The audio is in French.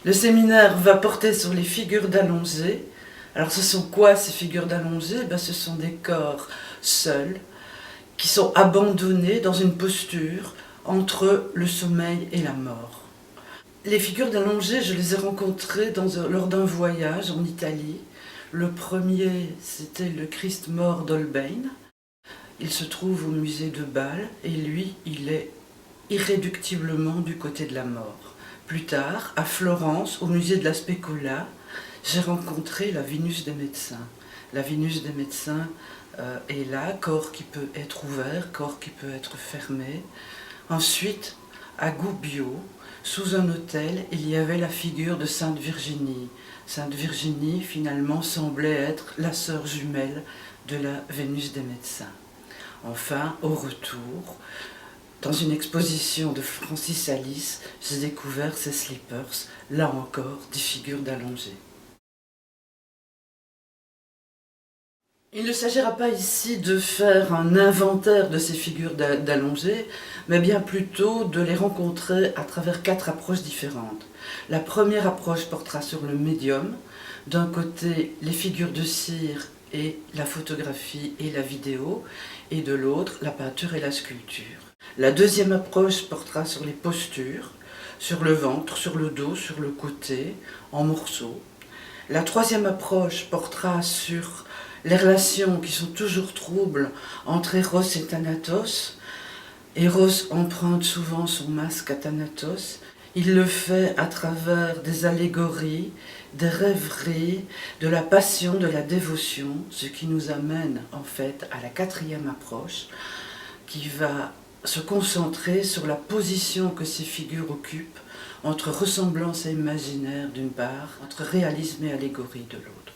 Le séminaire va porter sur les figures d'allongés. Alors ce sont quoi ces figures d'allongés? Ce sont des corps seuls qui sont abandonnés dans une posture entre le sommeil et la mort. Les figures d'allongés, je les ai rencontrées lors d'un voyage en Italie. Le premier, c'était le Christ mort d'Holbein. Il se trouve au musée de Bâle et lui, il est irréductiblement du côté de la mort. Plus tard, à Florence, au musée de la Specola, j'ai rencontré la Vénus des médecins. La Vénus des médecins est là, corps qui peut être ouvert, corps qui peut être fermé. Ensuite, à Gubbio, sous un autel, il y avait la figure de Sainte Virginie. Sainte Virginie, finalement, semblait être la sœur jumelle de la Vénus des médecins. Enfin, au retour, dans une exposition de Francis Alice, j'ai découvert ces slippers, là encore, des figures d'allongés. Il ne s'agira pas ici de faire un inventaire de ces figures d'allongés, mais bien plutôt de les rencontrer à travers 4 approches différentes. La première approche portera sur le médium, d'un côté les figures de cire et la photographie et la vidéo, et de l'autre la peinture et la sculpture. La deuxième approche portera sur les postures, sur le ventre, sur le dos, sur le côté, en morceaux. La troisième approche portera sur les relations qui sont toujours troubles entre Eros et Thanatos. Eros emprunte souvent son masque à Thanatos. Il le fait à travers des allégories, des rêveries, de la passion, de la dévotion, ce qui nous amène en fait à la quatrième approche qui va se concentrer sur la position que ces figures occupent entre ressemblance et imaginaire d'une part, entre réalisme et allégorie de l'autre.